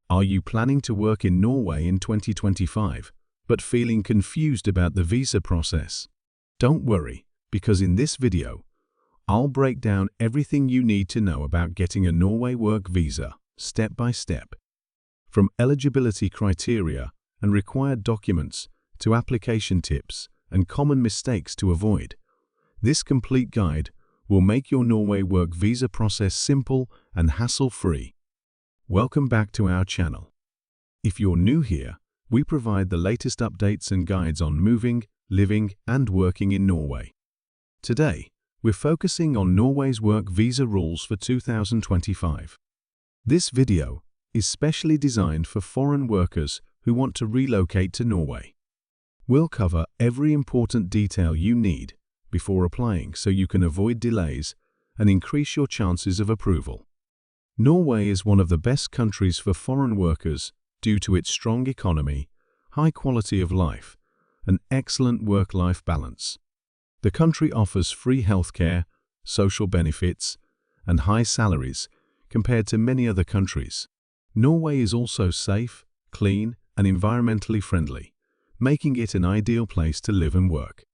Are you planning to work in Norway in 2025, but feeling confused about the visa process? Don't worry, because in this video, I'll break down everything you need to know about getting a Norway Work Visa, step by step. From eligibility criteria and required documents to application tips and common mistakes to avoid. This complete guide will make your Norway Work Visa process simple and hassle-free. Welcome back to our channel. If you're new here, we provide the latest updates and guides on moving, living, and working in Norway. Today, we're focusing on Norway's work visa rules for 2025. This video is specially designed for foreign workers who want to relocate to Norway. We'll cover every important detail you need before applying so you can avoid delays and increase your chances of approval. Norway is one of the best countries for foreign workers due to its strong economy, high quality of life, and excellent work-life balance. The country offers free healthcare, social benefits, and high salaries compared to many other countries. Norway is also safe, clean, and environmentally friendly, making it an ideal place to live and work.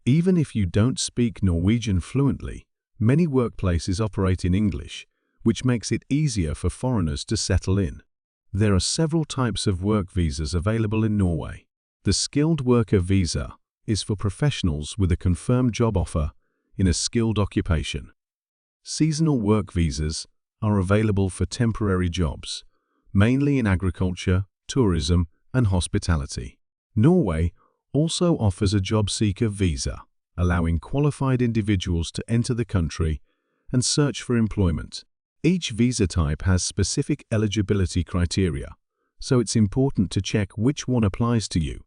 Even if you don't speak Norwegian fluently, many workplaces operate in English, which makes it easier for foreigners to settle in. There are several types of work visas available in Norway. The skilled worker visa is for professionals with a confirmed job offer in a skilled occupation. Seasonal work visas are available for temporary jobs, mainly in agriculture, tourism, and hospitality. Norway also offers a job seeker visa, allowing qualified individuals to enter the country and search for employment. Each visa type has specific eligibility criteria, so it's important to check which one applies to you.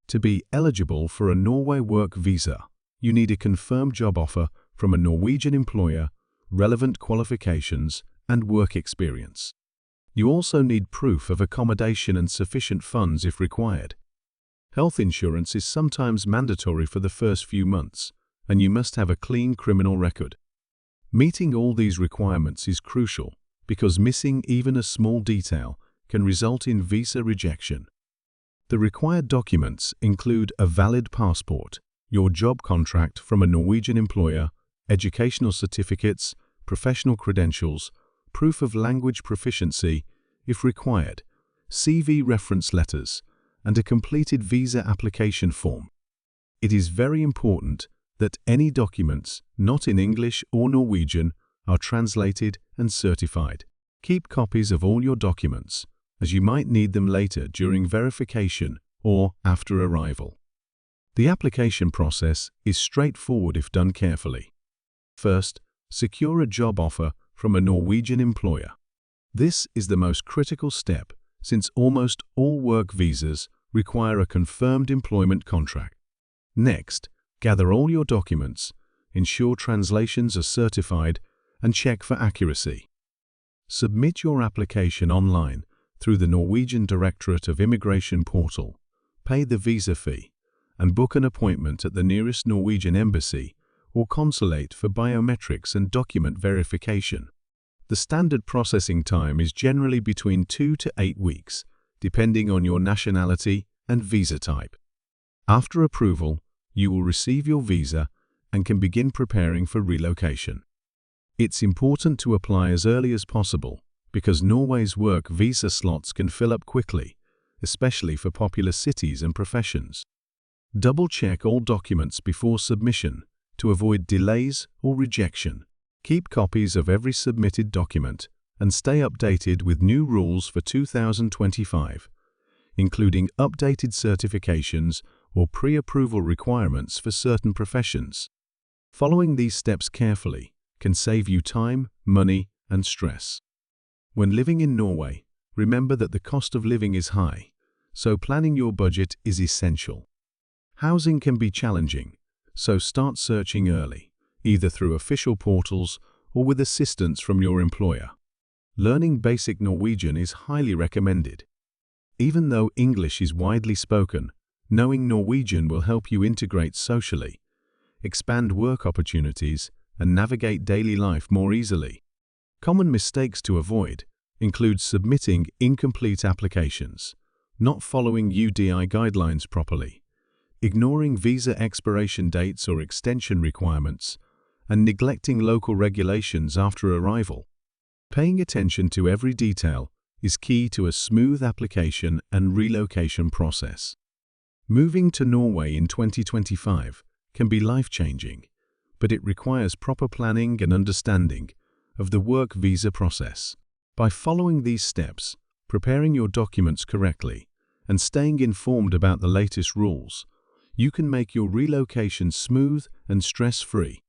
To be eligible for a Norway Work Visa, you need a confirmed job offer from a Norwegian employer, relevant qualifications, and work experience. You also need proof of accommodation and sufficient funds if required. Health insurance is sometimes mandatory for the first few months, and you must have a clean criminal record. Meeting all these requirements is crucial because missing even a small detail can result in visa rejection. The required documents include a valid passport, your job contract from a Norwegian employer, educational certificates, professional credentials, proof of language proficiency, if required, CV reference letters, and a completed visa application form. It is very important that any documents not in English or Norwegian are translated and certified. Keep copies of all your documents, as you might need them later during verification or after arrival. The application process is straightforward if done carefully. First, secure a job offer from a Norwegian employer. This is the most critical step since almost all work visas require a confirmed employment contract. Next, gather all your documents, ensure translations are certified, and check for accuracy. Submit your application online through the Norwegian Directorate of Immigration portal, pay the visa fee, and book an appointment at the nearest Norwegian embassy or consulate for biometrics and document verification. The standard processing time is generally between 2 to 8 weeks, depending on your nationality and visa type. After approval, you will receive your visa and can begin preparing for relocation. It's important to apply as early as possible because Norway's work visa slots can fill up quickly, especially for popular cities and professions. Double-check all documents before submission to avoid delays or rejection. Keep copies of every submitted document and stay updated with new rules for 2025, including updated certifications or pre-approval requirements for certain professions. Following these steps carefully can save you time, money, and stress. When living in Norway, remember that the cost of living is high, so planning your budget is essential. Housing can be challenging, so start searching early, either through official portals or with assistance from your employer. Learning basic Norwegian is highly recommended. Even though English is widely spoken, knowing Norwegian will help you integrate socially, expand work opportunities, and navigate daily life more easily. Common mistakes to avoid include submitting incomplete applications, not following UDI guidelines properly, ignoring visa expiration dates or extension requirements, and neglecting local regulations after arrival. Paying attention to every detail is key to a smooth application and relocation process. Moving to Norway in 2025 can be life-changing, but it requires proper planning and understanding of the work visa process. By following these steps, preparing your documents correctly, and staying informed about the latest rules, you can make your relocation smooth and stress-free.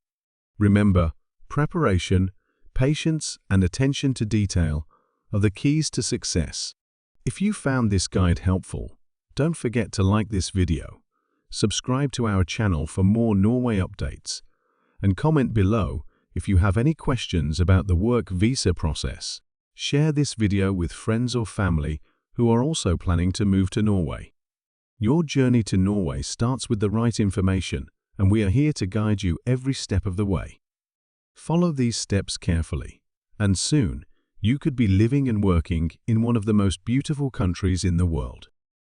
Remember, preparation, patience, and attention to detail are the keys to success. If you found this guide helpful, don't forget to like this video, subscribe to our channel for more Norway updates, and comment below if you have any questions about the work visa process. Share this video with friends or family who are also planning to move to Norway. Your journey to Norway starts with the right information, and we are here to guide you every step of the way. Follow these steps carefully, and soon you could be living and working in one of the most beautiful countries in the world.